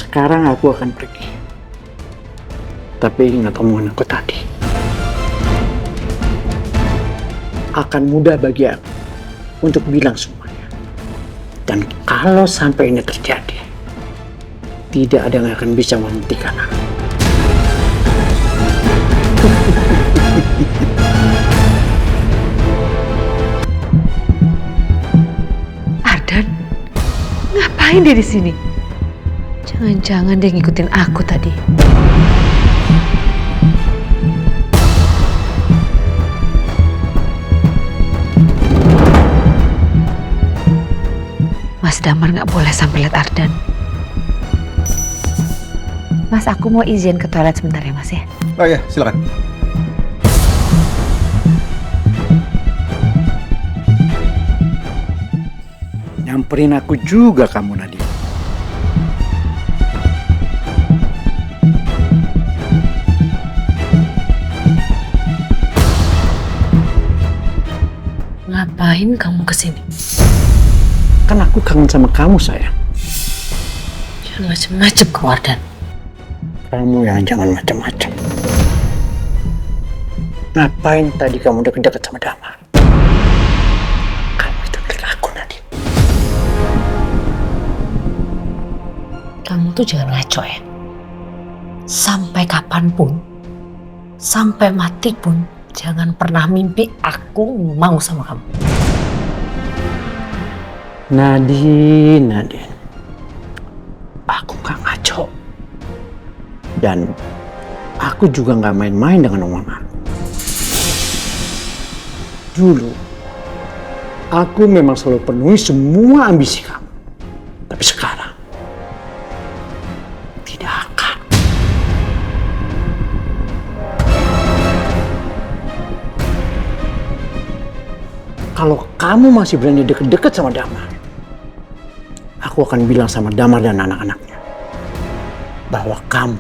Sekarang aku akan pergi. Tapi ingat omongan aku tadi. Akan mudah bagi aku untuk bilang semuanya. Dan kalau sampai ini terjadi, tidak ada yang akan bisa menghentikan aku. Ardan, ngapain dia di sini? Jangan-jangan dia ngikutin aku tadi. Mas Damar nggak boleh sampai lihat Ardan. Mas, aku mau izin ke toilet sebentar ya, Mas ya. Oh ya, silakan. Nyamperin aku juga kamu, Nadia. Ngapain kamu kesini? Kan aku kangen sama kamu, sayang. Jangan macem-macem kau, Ardan. Kamu yang jangan macam-macam. Ngapain tadi kamu deket-deket sama Damar? Kamu itu milik aku, Nadia. Kamu tuh jangan ngaco ya. Sampai kapanpun, sampai mati pun, jangan pernah mimpi aku mau sama kamu. Nadine. Aku gak ngaco. Dan aku juga gak main-main dengan omongan. Dulu, aku memang selalu penuhi semua ambisi kamu. Tapi sekarang, tidak akan. Kalau kamu masih berani deket-deket sama Damar, aku akan bilang sama Damar dan anak-anaknya bahwa kamu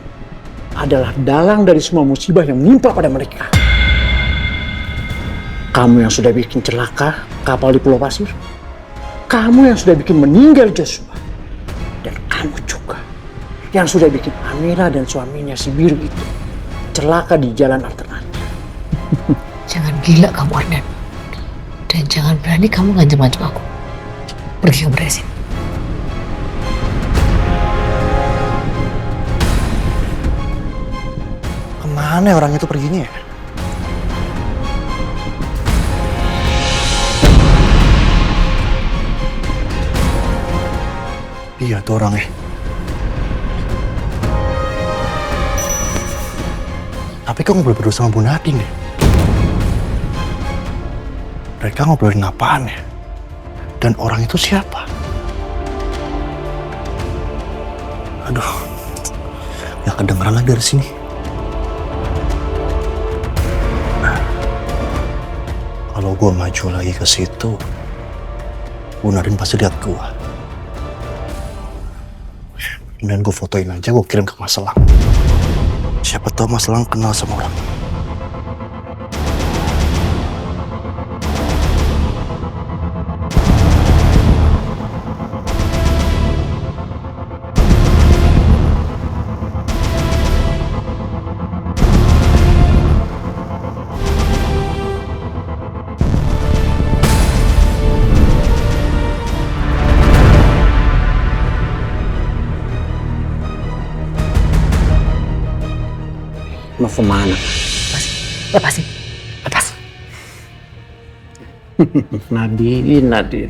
adalah dalang dari semua musibah yang menimpa pada mereka. Kamu yang sudah bikin celaka kapal di Pulau Pasir. Kamu yang sudah bikin meninggal Joshua. Dan kamu juga yang sudah bikin Amira dan suaminya si biru itu celaka di jalan alternatif. Jangan gila kamu, Ardan. Dan jangan berani kamu ngancam-ngancam aku. Pergi kamu dari sini. Kemana orang itu perginya ya? Iya tuh orangnya. Tapi kok ngobrol berdua sama Bu Nadine ya? Mereka ngobrolin apaan ya? Dan orang itu siapa? Aduh, gak kedengeran lagi dari sini. Kalau gue maju lagi ke situ, Bu Nadine pasti lihat gue. Dan gue fotoin aja, gue kirim ke Mas Elang. Siapa tahu Mas Elang kenal sama orang. Mau kemana? Lepasin. Nadine.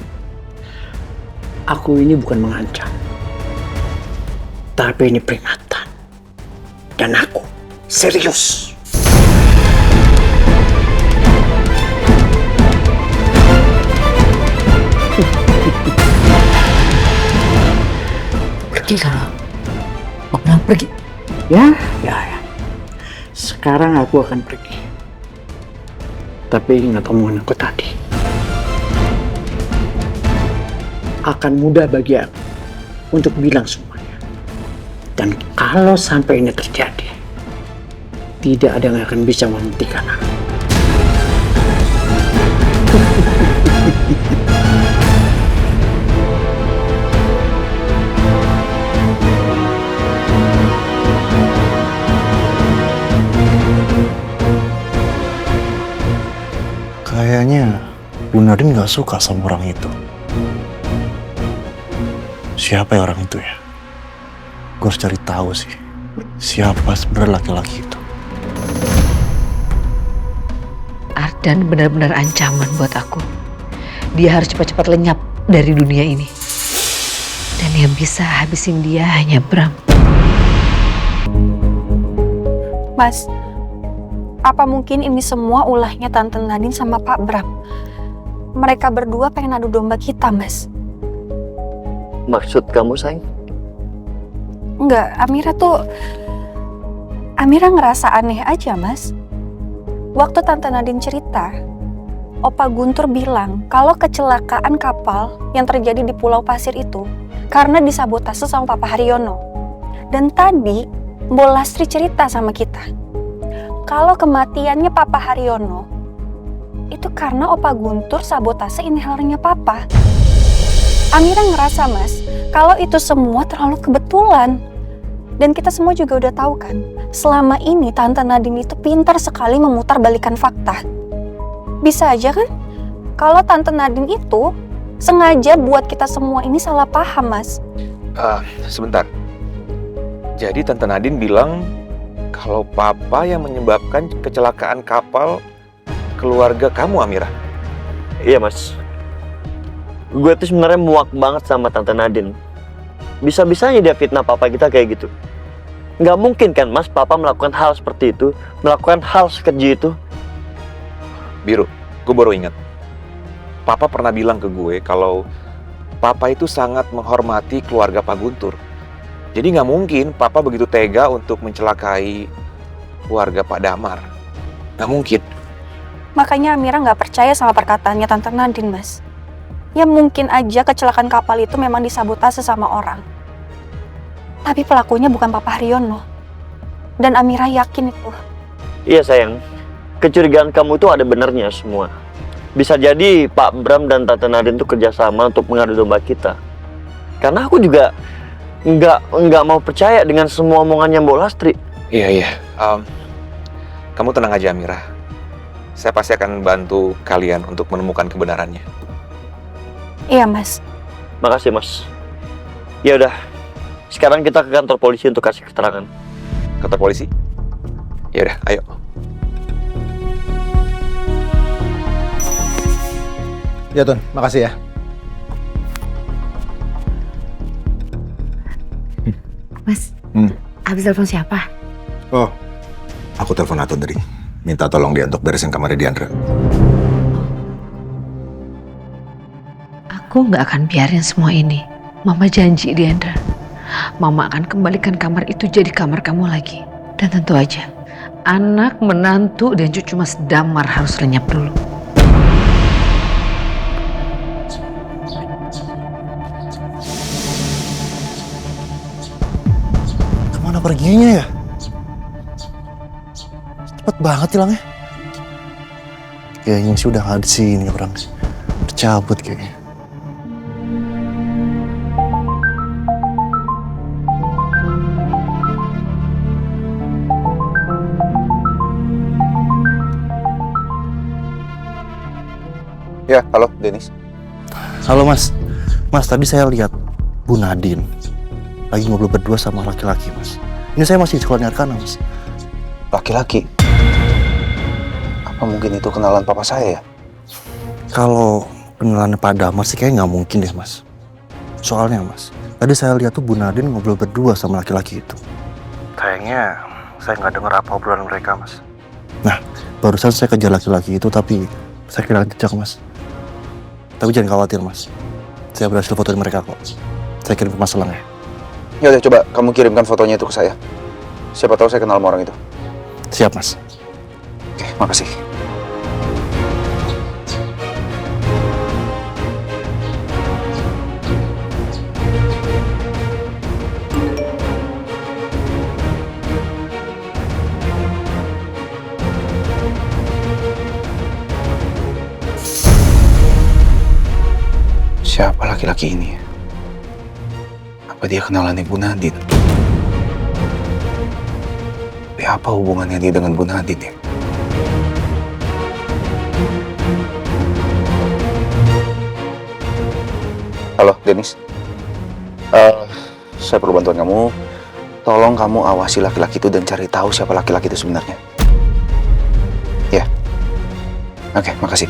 Aku ini bukan mengancam. Tapi ini peringatan. Dan aku serius. Pergi kamu. Mau bilang pergi. Ya. Sekarang aku akan pergi. Tapi ingat omongan aku tadi. Akan mudah bagi aku untuk bilang semuanya. Dan kalau sampai ini terjadi, tidak ada yang akan bisa menghentikan aku. Nadine gak suka sama orang itu. Siapa ya orang itu ya? Gue harus cari tahu sih. Siapa sebenarnya laki-laki itu? Ardan benar-benar ancaman buat aku. Dia harus cepat-cepat lenyap dari dunia ini. Dan yang bisa habisin dia hanya Bram. Mas, apa mungkin ini semua ulahnya Tante Nadine sama Pak Bram? Mereka berdua pengen adu domba kita, Mas. Maksud kamu, sayang? Enggak, Amira ngerasa aneh aja, Mas. Waktu Tante Nadine cerita, Opa Guntur bilang kalau kecelakaan kapal yang terjadi di Pulau Pasir itu karena disabotase sama Papa Haryono. Dan tadi Mbok Lastri cerita sama kita kalau kematiannya Papa Haryono itu karena Opa Guntur sabotase inhalernya Papa. Amira ngerasa, Mas, kalau itu semua terlalu kebetulan. Dan kita semua juga udah tahu kan, selama ini Tante Nadine itu pintar sekali memutarbalikkan fakta. Bisa aja kan, kalau Tante Nadine itu sengaja buat kita semua ini salah paham, Mas. Sebentar. Jadi Tante Nadine bilang kalau Papa yang menyebabkan kecelakaan kapal keluarga kamu, Amira. Iya, Mas. Gue tuh sebenarnya muak banget sama Tante Nadine. Bisa-bisanya dia fitnah papa kita kayak gitu. Nggak mungkin kan, Mas, papa melakukan hal seperti itu, melakukan hal sekeji itu. Biru, gue baru ingat. Papa pernah bilang ke gue kalau Papa itu sangat menghormati keluarga Pak Guntur. Jadi nggak mungkin Papa begitu tega untuk mencelakai keluarga Pak Damar. Nggak mungkin. Makanya Amira nggak percaya sama perkataannya Tante Nadine, Mas. Ya mungkin aja kecelakaan kapal itu memang disabotase sama orang. Tapi pelakunya bukan Papa Haryono. Dan Amira yakin itu. Iya, sayang. Kecurigaan kamu itu ada benernya semua. Bisa jadi Pak Bram dan Tante Nadine itu kerjasama untuk mengadu domba kita. Karena aku juga nggak mau percaya dengan semua omongannya Mbok Lastri. Iya. Kamu tenang aja, Amira. Saya pasti akan bantu kalian untuk menemukan kebenarannya. Iya, Mas. Makasih, Mas. Ya udah. Sekarang kita ke kantor polisi untuk kasih keterangan. Kantor polisi? Ya udah, ayo. Ya, Tun. Makasih ya. Mas, habis telepon siapa? Oh, aku telepon Atun tadi. Minta tolong dia untuk beresin kamarnya Diandra. Aku nggak akan biarin semua ini. Mama janji, Diandra. Mama akan kembalikan kamar itu jadi kamar kamu lagi. Dan tentu aja, anak, menantu, dan cucu Mas Damar harus lenyap dulu. Kemana perginya ya? Cepet banget hilangnya. Kayaknya sih udah nggak di sini orang. Tercabut kayaknya. Ya, halo, Denis. Halo, Mas. Mas, tadi saya lihat Bu Nadine lagi ngobrol berdua sama laki-laki, Mas. Ini saya masih di sekolah Arkana, Mas. Laki-laki? Apa mungkin itu kenalan papa saya ya? Kalau kenalannya Pak Damar sih kayaknya nggak mungkin deh, Mas. Soalnya, Mas, tadi saya lihat tuh Bu Nadine ngobrol berdua sama laki-laki itu. Kayaknya saya nggak dengar apa obrolan mereka, Mas. Nah, barusan saya kejar laki-laki itu, tapi saya kehilangan jejak, Mas. Tapi jangan khawatir, Mas. Saya berhasil fotoin mereka kok. Saya kirim ke Mas Elang ya. Ya udah, coba kamu kirimkan fotonya itu ke saya. Siapa tahu saya kenal sama orang itu. Siap, Mas. Oke, makasih. Siapa laki-laki ini? Apa dia kenalan Ibu Nadine? Tapi apa hubungannya dia dengan Bu Nadine ya? Halo, Dennis. Saya perlu bantuan kamu. Tolong kamu awasi laki-laki itu dan cari tahu siapa laki-laki itu sebenarnya. Ya. Oke, makasih.